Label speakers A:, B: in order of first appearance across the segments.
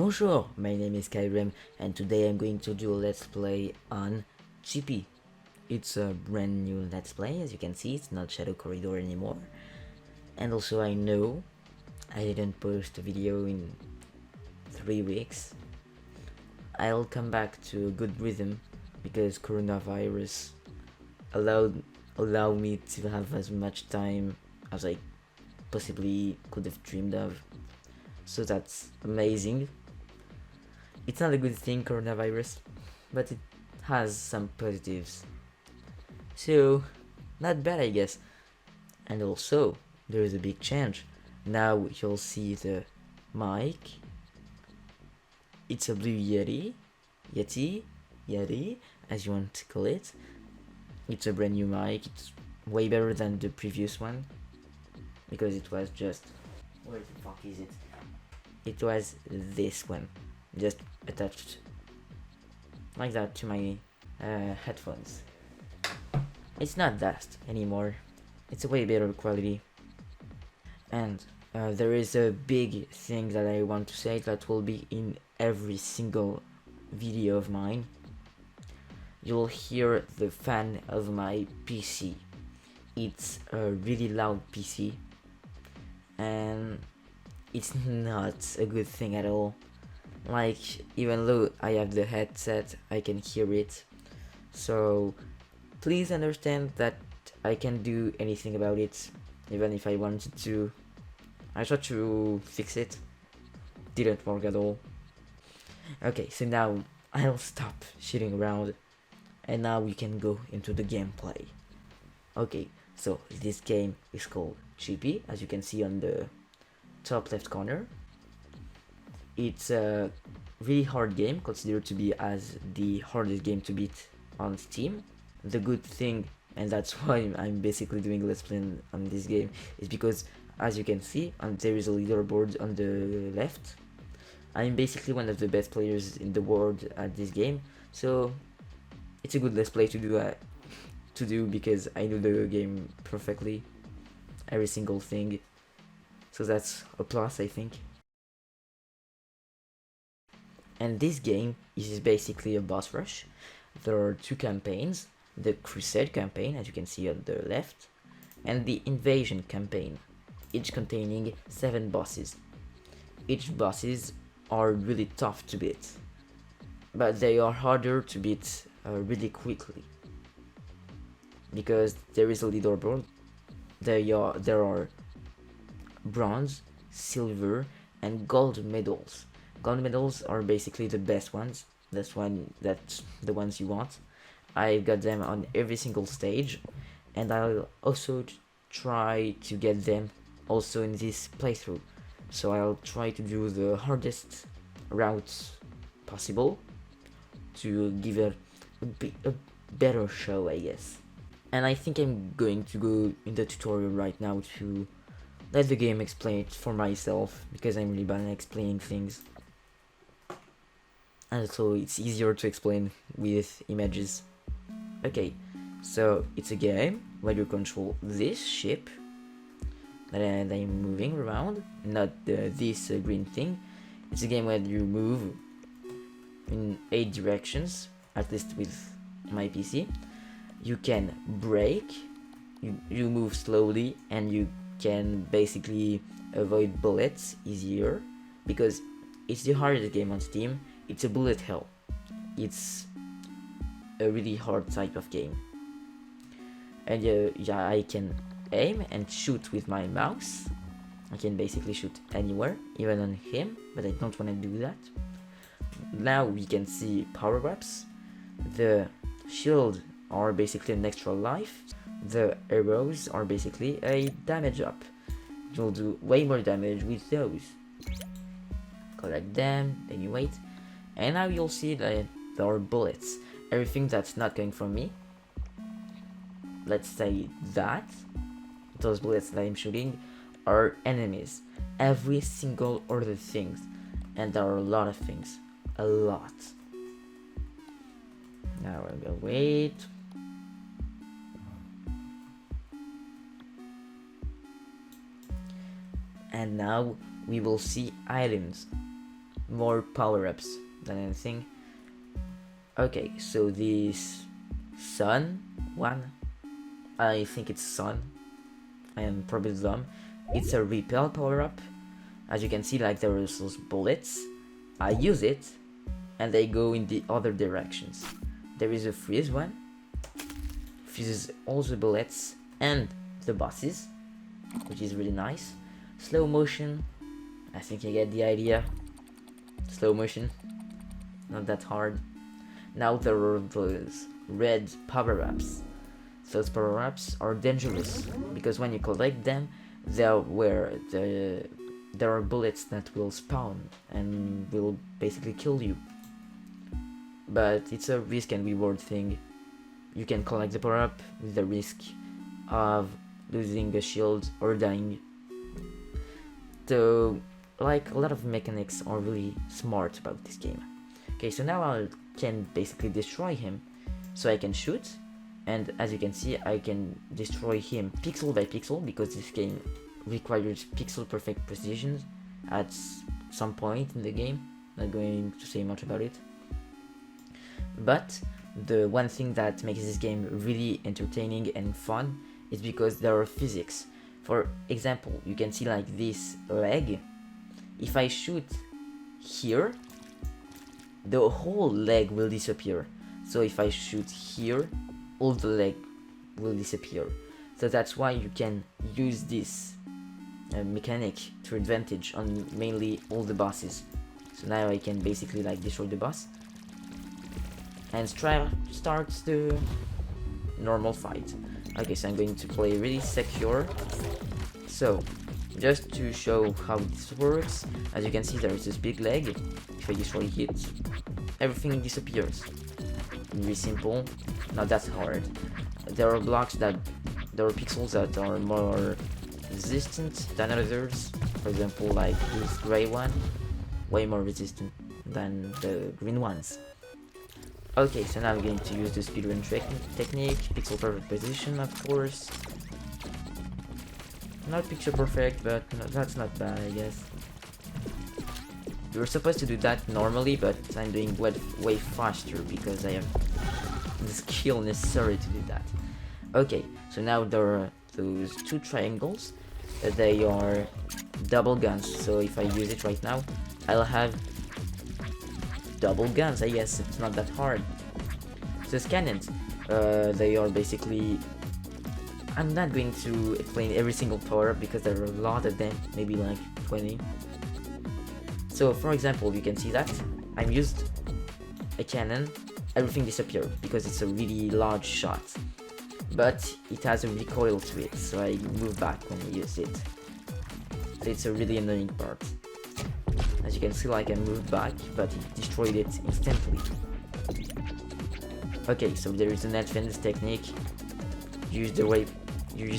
A: Bonjour, my name is Skyrim and today I'm going to do a let's play on Chippy. It's a brand new let's play, as you can see, it's not Shadow Corridor anymore. And also I know I didn't post a video in 3 weeks. I'll come back to a good rhythm because coronavirus allow me to have as much time as I possibly could have dreamed of. So that's amazing. It's not a good thing, coronavirus, but it has some positives. So, not bad, I guess. And also, there is a big change. Now you'll see the mic. It's a blue Yeti, as you want to call it. It's a brand new mic. It's way better than the previous one because it was just, where the fuck is it? It was this one, just attached like that to my headphones. It's not that anymore. It's a way better quality. And there is a big thing that I want to say that will be in every single video of mine. You'll hear the fan of my PC. It's a really loud PC and it's not a good thing at all. Like, even though I have the headset, I can hear it. So please understand that I can't do anything about it, even if I wanted to. I tried to fix it, didn't work at all. Okay, so now I'll stop shitting around and now we can go into the gameplay. Okay, so this game is called Chippy, as you can see on the top left corner. It's a really hard game, considered to be as the hardest game to beat on Steam. The good thing, and that's why I'm basically doing let's play on this game, is because as you can see, there is a leaderboard on the left. I'm basically one of the best players in the world at this game, so it's a good let's play to do because I know the game perfectly, every single thing. So that's a plus, I think. And this game is basically a boss rush. There are two campaigns, the Crusade campaign, as you can see on the left, and the Invasion campaign, each containing 7 bosses. Each bosses are really tough to beat, but they are harder to beat really quickly, because there is a leaderboard. There are bronze, silver, and gold medals. Gold medals are basically the best ones. That's the ones you want. I got them on every single stage, and I'll also try to get them also in this playthrough. So I'll try to do the hardest routes possible to give it a better show, I guess. And I think I'm going to go in the tutorial right now to let the game explain it for myself, because I'm really bad at explaining things. And so it's easier to explain with images. Okay, so it's a game where you control this ship that I'm moving around, not this green thing. It's a game where you move in 8 directions, at least with my PC. You can brake, you move slowly, and you can basically avoid bullets easier, because it's the hardest game on Steam. It's a bullet hell. It's a really hard type of game. And yeah, I can aim and shoot with my mouse. I can basically shoot anywhere, even on him, but I don't want to do that. Now we can see power-ups. The shield are basically an extra life. The arrows are basically a damage up. You'll do way more damage with those. Collect them, then you wait. And now you'll see that there are bullets. Everything that's not going from me. Let's say that. Those bullets that I'm shooting are enemies. Every single other things. And there are a lot of things. A lot. Now I'm gonna wait. And now we will see items. more power-ups than anything. Okay, so this sun one, I think it's sun, I am probably dumb. It's a repel power-up. As you can see, like there are those bullets. I use it and they go in the other directions. There is a freeze one, freezes all the bullets and the bosses, which is really nice. Slow motion, I think you get the idea. Slow motion, not that hard. Now there are those red power-ups. Those power-ups are dangerous because when you collect them, there are bullets that will spawn and will basically kill you. But it's a risk and reward thing. You can collect the power-up with the risk of losing a shield or dying. So, like, a lot of mechanics are really smart about this game. Okay, so now I can basically destroy him. So I can shoot, and as you can see, I can destroy him pixel by pixel because this game requires pixel perfect precision at some point in the game. Not going to say much about it. But the one thing that makes this game really entertaining and fun is because there are physics. For example, you can see like this leg. If I shoot here, the whole leg will disappear. So if I shoot here, all the leg will disappear. So that's why you can use this mechanic to advantage on mainly all the bosses. So now I can basically like destroy the boss and start the normal fight. Okay, so I'm going to play really secure. So just to show how this works, as you can see there is this big leg. If I destroy it, everything disappears. Really simple, not that hard. There are blocks that, there are pixels that are more resistant than others. For example, like this gray one, way more resistant than the green ones. Okay, so now I'm going to use the speedrun technique, pixel perfect position, of course. Not picture perfect, but no, that's not bad, I guess. You're supposed to do that normally, but I'm doing way faster because I have the skill necessary to do that. Okay, so now there are those two triangles. They are double guns, so if I use it right now, I'll have double guns. I guess it's not that hard. Those cannons, they are basically... I'm not going to explain every single power because there are a lot of them, maybe like 20. So for example, you can see that I'm used a cannon, everything disappeared because it's a really large shot. But it has a recoil to it, so I move back when I use it. So it's a really annoying part. As you can see, like I moved back, but it destroyed it instantly. Okay, so there is an advanced technique. Use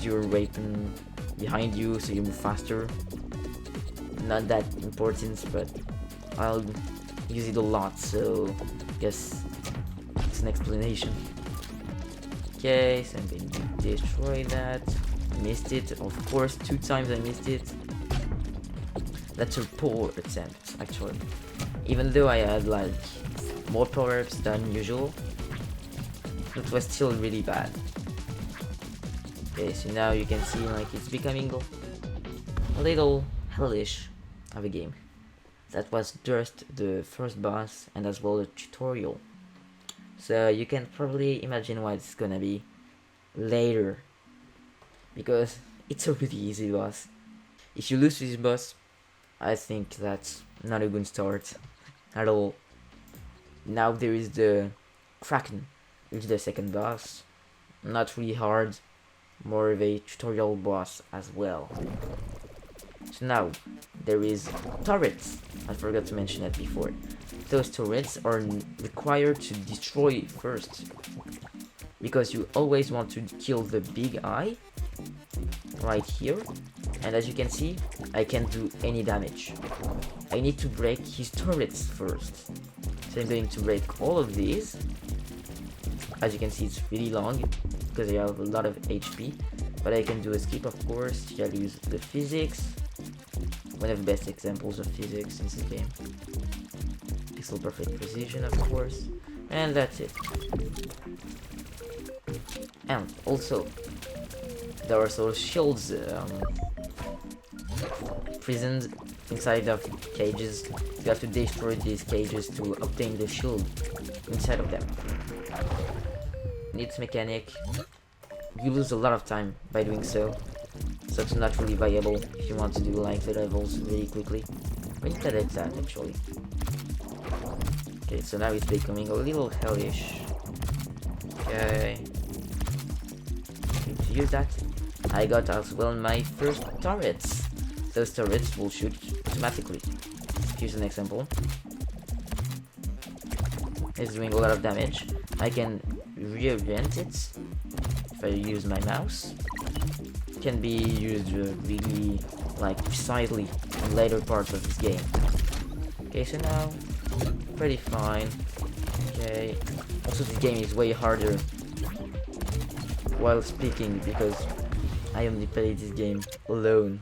A: your weapon behind you so you move faster. Not that important, but I'll use it a lot, so I guess it's an explanation. Okay, so I'm going to destroy that. Missed it, of course, 2 times I missed it. That's a poor attempt, actually. Even though I had like more power-ups than usual, it was still really bad. Okay, so now you can see like it's becoming a little hellish of a game. That was just the first boss and as well the tutorial. So you can probably imagine what it's gonna be later, because it's a really easy boss. If you lose to this boss, I think that's not a good start at all. Now there is the Kraken, which is the second boss. Not really hard, more of a tutorial boss as well. So now there is turrets. I forgot to mention that before. Those turrets are required to destroy first, because you always want to kill the big eye right here. And as you can see, I can't do any damage. I need to break his turrets first. So I'm going to break all of these. As you can see, it's really long because I have a lot of HP, but I can do a skip, of course. I'll use the physics, one of the best examples of physics in this game. pixel perfect precision, of course, and that's it. And also, there are also shields prisoned inside of cages. You have to destroy these cages to obtain the shield inside of them. Its mechanic, you lose a lot of time by doing so, so it's not really viable if you want to do like the levels very quickly. We need to edit that actually. Okay, so now it's becoming a little hellish. Okay. Need to use that. I got as well my first turrets. Those turrets will shoot automatically. Here's an example. It's doing a lot of damage. I can reorient it if I use my mouse. It can be used really like precisely in later parts of this game. Okay, so now pretty fine. Okay. Also, this game is way harder while speaking because I only play this game alone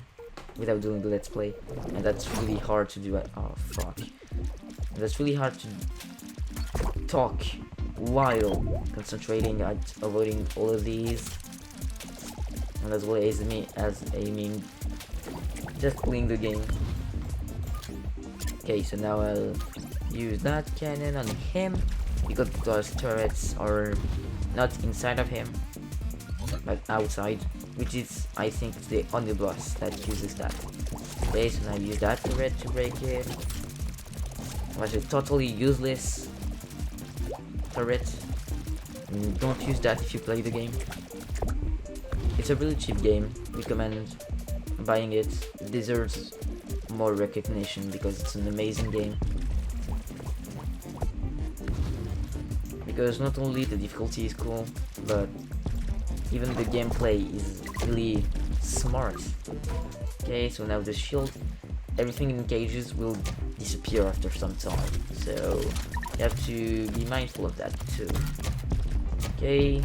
A: without doing the let's play, and that's really hard to do. Oh fuck! And that's really hard to talk while concentrating at avoiding all of these, and as well as aiming, just playing the game. Okay, so now I'll use that cannon on him because those turrets are not inside of him but outside, which is, I think, the only boss that uses that. Okay, so now I use that turret to break it. It was a totally useless turret. Don't use that if you play the game. It's a really cheap game. Recommend buying it. It deserves more recognition because it's an amazing game. Because not only the difficulty is cool, but even the gameplay is really smart. Okay, so now the shield, everything in cages will disappear after some time, so you have to be mindful of that too. Okay.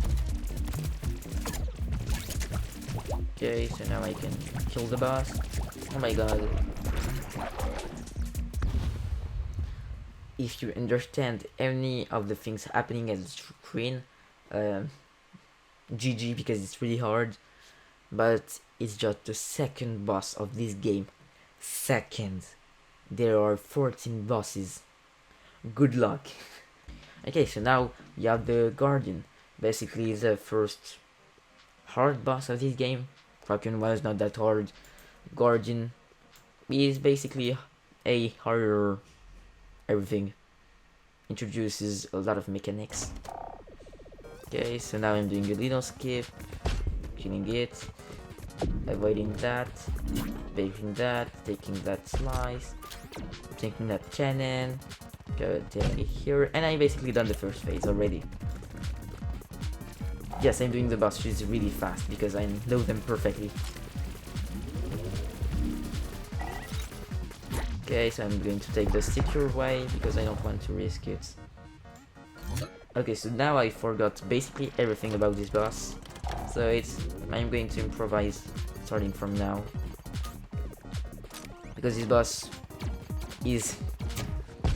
A: Okay, so now I can kill the boss. Oh my god. If you understand any of the things happening at the screen, GG, because it's really hard, but it's just the second boss of this game. Second. There are 14 bosses. Good luck. Okay, so now you have the Guardian. Basically the first hard boss of this game. Kraken was not that hard. Guardian is basically a harder everything. Introduces a lot of mechanics. Okay, so now I'm doing a little skip, killing it, avoiding that, breaking that, taking that slice, taking that cannon, getting it here, and I basically done the first phase already. Yes, I'm doing the bosses really fast because I know them perfectly. Okay, so I'm going to take the secure way because I don't want to risk it. Okay, so now I forgot basically everything about this boss, so I'm going to improvise starting from now, because this boss is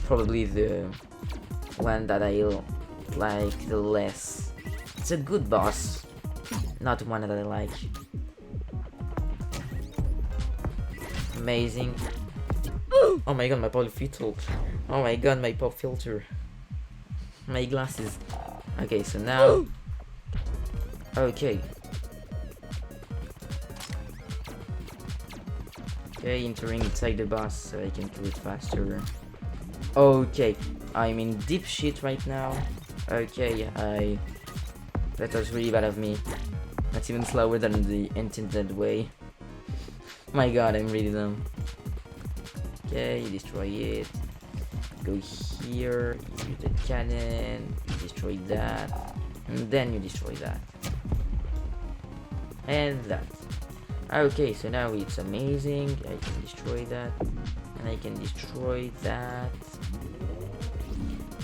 A: probably the one that I like the less. It's a good boss, not one that I like. Amazing. Oh my god, my pop filter. Oh my god, my pop filter. My glasses. Okay, so now. Okay. Okay, entering inside the boss so I can kill it faster. Okay, I'm in deep shit right now. Okay, that was really bad of me. That's even slower than the intended way. My god, I'm really dumb. Okay, you destroy it. Go here, you use the cannon, you destroy that, and then you destroy that. And that. Okay, so now it's amazing. I can destroy that, and I can destroy that.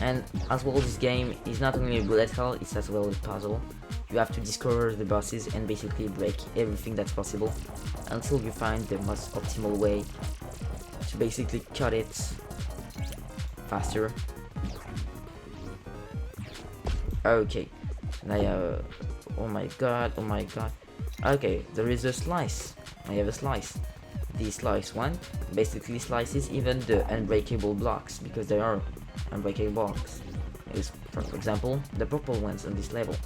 A: And as well, this game is not only a bullet hell, it's as well a puzzle. You have to discover the bosses and basically break everything that's possible until you find the most optimal way to basically cut it faster. Okay, now oh my god, oh my god. Okay, there is a slice. I have a slice. The slice one basically slices even the unbreakable blocks, because they are unbreakable blocks. Is, for example, the purple ones on this level.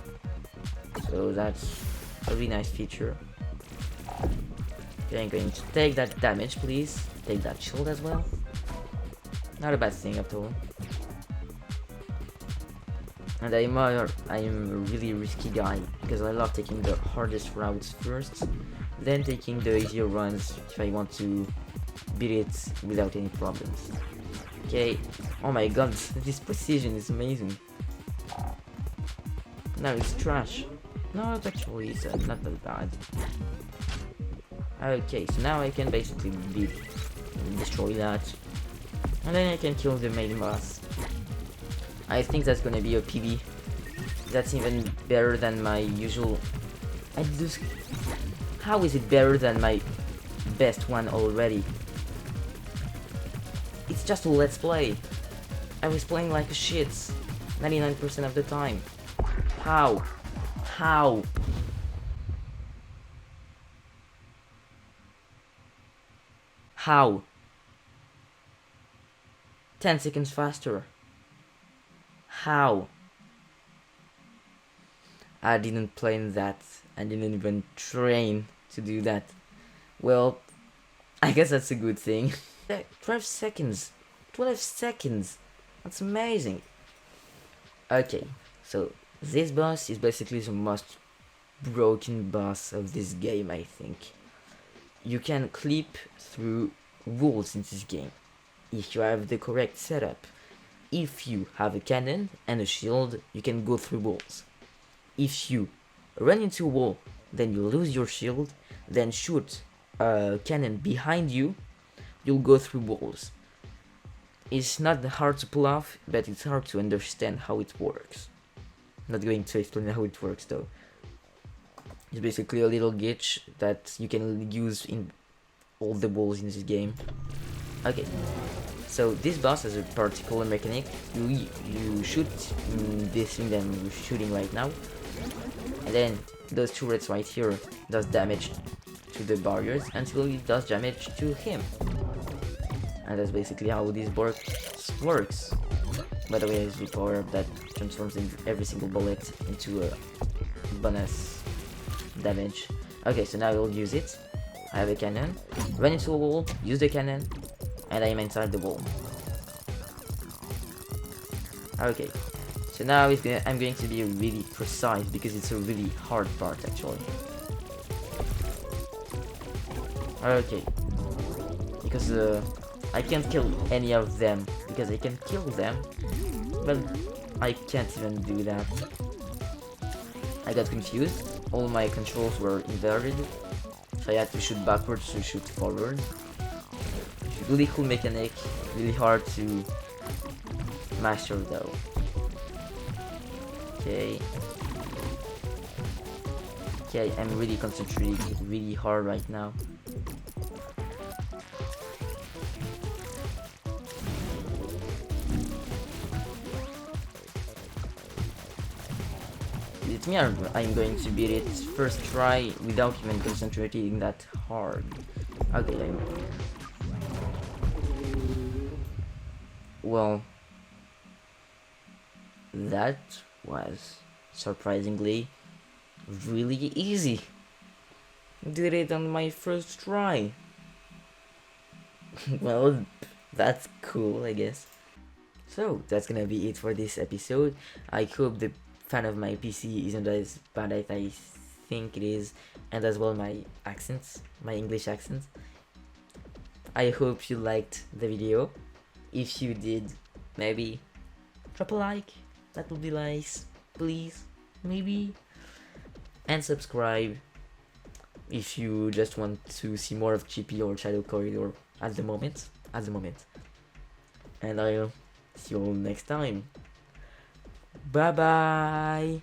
A: So that's a really nice feature. Okay, I'm going to take that damage, please. Take that shield as well. Not a bad thing at all. And I'm a really risky guy, because I love taking the hardest routes first, then taking the easier runs if I want to beat it without any problems. Okay, oh my god, this precision is amazing. No, it's trash. No, actually it's not that bad. Okay, so now I can basically destroy that, and then I can kill the main boss. I think that's gonna be a PB. That's even better than my usual. How is it better than my best one already? It's just a let's play. I was playing like a shit 99% of the time. How? How? How? 10 seconds faster. How? I didn't plan that. I didn't even train to do that. Well, I guess that's a good thing. 12 seconds. 12 seconds. That's amazing. Okay, so this boss is basically the most broken boss of this game, I think. You can clip through walls in this game if you have the correct setup. If you have a cannon and a shield, you can go through walls. If you run into a wall, then you lose your shield, then shoot a cannon behind you, you'll go through walls. It's not hard to pull off, but it's hard to understand how it works. Not going to explain how it works though. It's basically a little glitch that you can use in all the walls in this game. Okay, so this boss has a particular mechanic. You shoot this thing that you're shooting right now, and then those turrets right here does damage to the barriers until it does damage to him. And that's basically how this works. By the way, it's the power that transforms every single bullet into a bonus damage. Okay, so now we'll use it. I have a cannon, run into a wall, use the cannon, and I am inside the wall. Okay, so now I'm going to be really precise because it's a really hard part actually. Okay, because I can't kill any of them, because I can kill them, but I can't even do that. I got confused, all my controls were inverted, so I had to shoot backwards to shoot forward. Really cool mechanic, really hard to master though. Okay, I'm really concentrating really hard right now. It's me, I'm going to beat it first try without even concentrating that hard. Okay, well, that was surprisingly really easy. Did it on my first try. Well, that's cool, I guess. So that's gonna be it for this episode. I hope the fan of my PC isn't as bad as I think it is, and as well my accents, my English accents. I hope you liked the video. If you did, maybe drop a like, that would be nice, please, maybe, and subscribe if you just want to see more of Chippy or Shadow Corridor at the moment, and I'll see you all next time. Bye bye.